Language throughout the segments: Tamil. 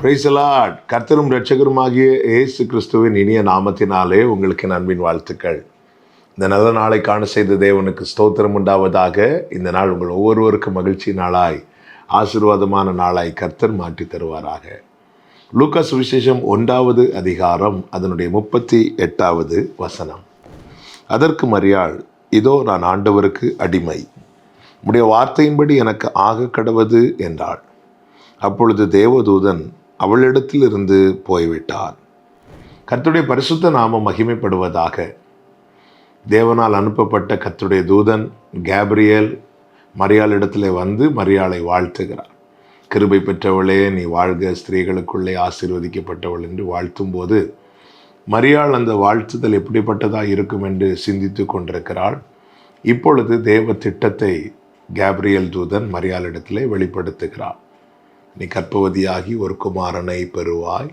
Praise the Lord. கர்த்தரும் இரட்சகருமாகிய இயேசு கிறிஸ்துவின் இனிய நாமத்தினாலே உங்களுக்கு அன்பின் வாழ்த்துக்கள். இந்த நல்ல நாளை காண செய்த தேவனுக்கு ஸ்தோத்திரம் உண்டாவதாக. இந்த நாள் உங்கள் ஒவ்வொருவருக்கும் மகிழ்ச்சி நாளாய், ஆசீர்வாதமான நாளாய் கர்த்தர் மாற்றி தருவாராக. லூக்கா சுவிசேஷம் 1வது அதிகாரம் அதனுடைய 38வது வசனம். அதற்கு மரியாள், இதோ நான் ஆண்டவருக்கு அடிமை, உம்முடைய வார்த்தையின்படி எனக்கு ஆக கடவது என்றாள். அப்பொழுது தேவதூதன் அவளிடத்திலிருந்து போய்விட்டார். கர்த்தருடைய பரிசுத்த நாமம் மகிமைப்படுவதாக. தேவனால் அனுப்பப்பட்ட கர்த்தருடைய தூதன் கேப்ரியேல் மரியாளிடத்திலே வந்து மரியாளை வாழ்த்துகிறார். கிருபை பெற்றவளே, நீ வாழ்க, ஸ்திரீகளுக்குள்ளே ஆசீர்வதிக்கப்பட்டவள் என்று வாழ்த்தும் போது மரியாள் அந்த வாழ்த்துதல் எப்படிப்பட்டதாக இருக்கும் என்று சிந்தித்து கொண்டிருக்கிறாள். இப்பொழுது தேவ திட்டத்தை கேப்ரியேல் தூதன் மரியாளிடத்திலே வெளிப்படுத்துகிறார். நீ கர்ப்பவதியாகி ஒரு குமாரனை பெறுவாய்,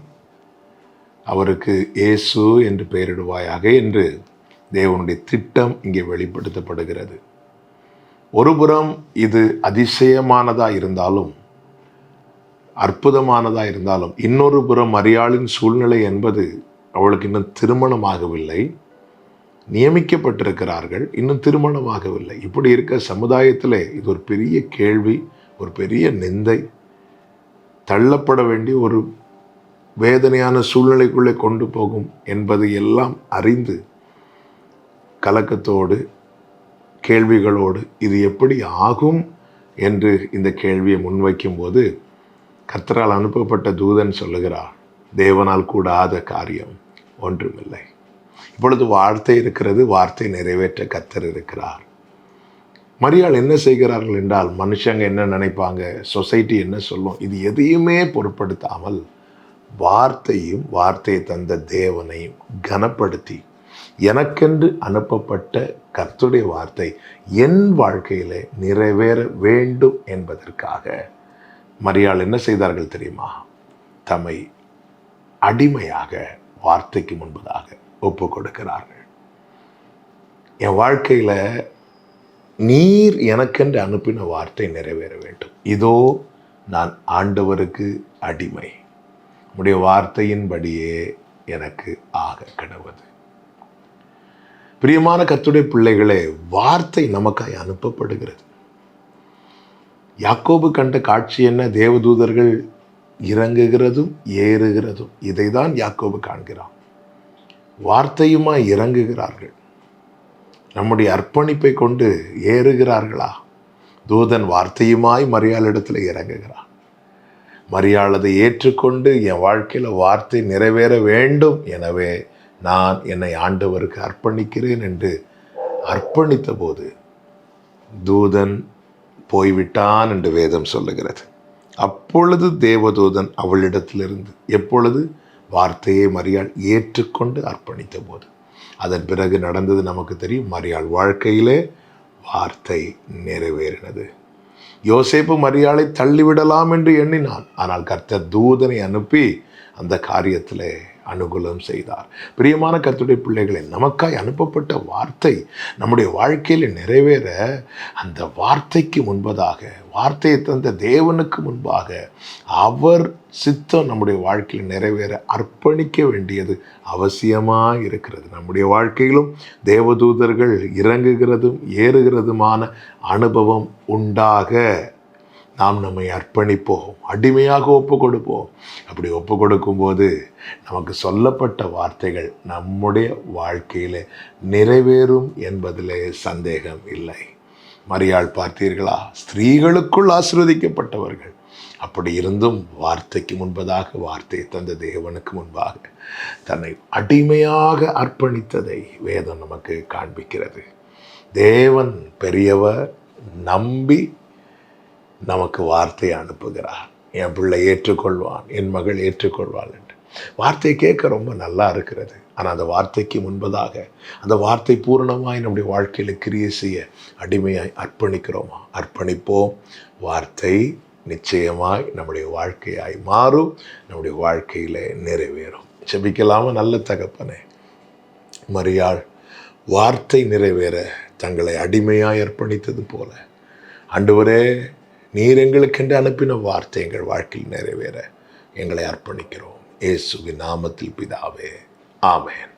அவருக்கு இயேசு என்று பெயரிடுவாயாக என்று தேவனுடைய திட்டம் இங்கே வெளிப்படுத்தப்படுகிறது. ஒருபுறம் இது அதிசயமானதாக இருந்தாலும், அற்புதமானதாக இருந்தாலும், இன்னொரு புறம் மரியாளின் சூழ்நிலை என்பது அவளுக்கு இன்னும் திருமணமாகவில்லை, நியமிக்கப்பட்டிருக்கிறார்கள், இன்னும் திருமணமாகவில்லை. இப்படி இருக்க சமுதாயத்தில் இது ஒரு பெரிய கேள்வி, ஒரு பெரிய நிந்தை, தள்ளப்பட வேண்டிய ஒரு வேதனையான சூழ்நிலைக்குள்ளே கொண்டு போகும் என்பது எல்லாம் அறிந்து கலக்கத்தோடு கேள்விகளோடு இது எப்படி ஆகும் என்று இந்த கேள்வியை முன்வைக்கும் போது கர்த்தரால் அனுப்பப்பட்ட தூதன் சொல்லுகிறார், தேவனால் கூடாத காரியம் ஒன்றுமில்லை. இப்பொழுது வார்த்தை இருக்கிறது, வார்த்தை நிறைவேற்ற கர்த்தர் இருக்கிறார். மரியாள் என்ன செய்கிறார்கள் என்றால், மனுஷங்க என்ன நினைப்பாங்க, சொசைட்டி என்ன சொல்லும், இது எதையுமே பொருட்படுத்தாமல் வார்த்தையும் வார்த்தையை தந்த தேவனையும் கனப்படுத்தி, எனக்கென்று அனுப்பப்பட்ட கர்த்தருடைய வார்த்தை என் வாழ்க்கையிலே நிறைவேற வேண்டும் என்பதற்காக மரியாள் என்ன செய்தார்கள் தெரியுமா? தம்மை அடிமையாக வார்த்தைக்கு முன்பதாக ஒப்பு கொடுக்கிறார்கள். என் வாழ்க்கையில் நீர் எனக்கென்று அனுப்பின வார்த்தை நிறைவேற வேண்டும். இதோ நான் ஆண்டவருக்கு அடிமை, உம்முடைய வார்த்தையின்படியே எனக்கு ஆக கடவது. பிரியமான கர்த்தருடைய பிள்ளைகளே, வார்த்தை நமக்காய் அனுப்பப்படுகிறது. யாக்கோபு கண்ட காட்சி என்ன? தேவதூதர்கள் இறங்குகிறதும் ஏறுகிறதும். இதை தான் யாக்கோபு காண்கிறான். வார்த்தையுமாய் இறங்குகிறார்கள், நம்முடைய அர்ப்பணிப்பை கொண்டு ஏறுகிறார்களா? தூதன் வார்த்தையுமாய் மரியாளிடத்தில் இறங்குகிறான். மரியாள் அதை ஏற்றுக்கொண்டு, என் வாழ்க்கையில் வார்த்தை நிறைவேற வேண்டும், எனவே நான் என்னை ஆண்டவருக்கு அர்ப்பணிக்கிறேன் என்று அர்ப்பணித்த போது தூதன் போய்விட்டான் என்று வேதம் சொல்லுகிறது. அப்பொழுது தேவதூதன் அவளிடத்திலிருந்து, எப்பொழுது? வார்த்தையை மரியாள் ஏற்றுக்கொண்டு அர்ப்பணித்த போது. அதன் பிறகு நடந்தது நமக்கு தெரியும். மரியாள் வாழ்க்கையிலே வார்த்தை நிறைவேறினது. யோசேப்பு மரியாளை தள்ளிவிடலாம் என்று எண்ணினான். ஆனால் கர்த்தர் தூதனை அனுப்பி அந்த காரியத்திலே அனுகூலம் செய்தார். பிரியமான கர்த்தருடைய பிள்ளைகளை, நமக்காய் அனுப்பப்பட்ட வார்த்தை நம்முடைய வாழ்க்கையில் நிறைவேற அந்த வார்த்தைக்கு முன்பதாக, வார்த்தையை தந்த தேவனுக்கு முன்பாக அவர் சித்தம் நம்முடைய வாழ்க்கையில் நிறைவேற அர்ப்பணிக்க வேண்டியது அவசியமாக இருக்கிறது. நம்முடைய வாழ்க்கையிலும் தேவதூதர்கள் இறங்குகிறதும் ஏறுகிறதுமான அனுபவம் உண்டாக நாம் நம்மை அர்ப்பணிப்போம், அடிமையாக ஒப்பு கொடுப்போம். அப்படி ஒப்பு கொடுக்கும்போது நமக்கு சொல்லப்பட்ட வார்த்தைகள் நம்முடைய வாழ்க்கையில் நிறைவேறும் என்பதிலே சந்தேகம் இல்லை. மரியாள் பார்த்தீர்களா? ஸ்திரீகளுக்குள் ஆசீர்வதிக்கப்பட்டவர்கள். அப்படி இருந்தும் வார்த்தைக்கு முன்பதாக, வார்த்தையை தந்த தேவனுக்கு முன்பாக தன்னை அடிமையாக அர்ப்பணித்ததை வேதம் நமக்கு காண்பிக்கிறது. தேவன் பெரியவர், நம்பி நமக்கு வார்த்தையை அனுப்புகிறார். என் பிள்ளை ஏற்றுக்கொள்வான், என் மகள் ஏற்றுக்கொள்வாள் என்று. வார்த்தையை கேட்க ரொம்ப நல்லா இருக்கிறது. ஆனால் அந்த வார்த்தைக்கு முன்பதாக அந்த வார்த்தை பூரணமாய் நம்முடைய வாழ்க்கையில் கிரியை செய்ய அடிமையாய் அர்ப்பணிக்கிறோமா? அர்ப்பணிப்போம். வார்த்தை நிச்சயமாய் நம்முடைய வாழ்க்கையாய் மாறும், நம்முடைய வாழ்க்கையில் நிறைவேறும். ஜெபிக்கலாமா? நல்ல தகப்பனே, மரியாள் வார்த்தை நிறைவேற தங்களை அடிமையாய் அர்ப்பணித்தது போல, ஆண்டவரே, நீர் எங்களுக்கென்று அனுப்பின வார்த்தை எங்கள் வாழ்க்கையில் நிறைவேற எங்களை அர்ப்பணிக்கிறோம். இயேசுவின் நாமத்தில் பிதாவே, ஆமென்.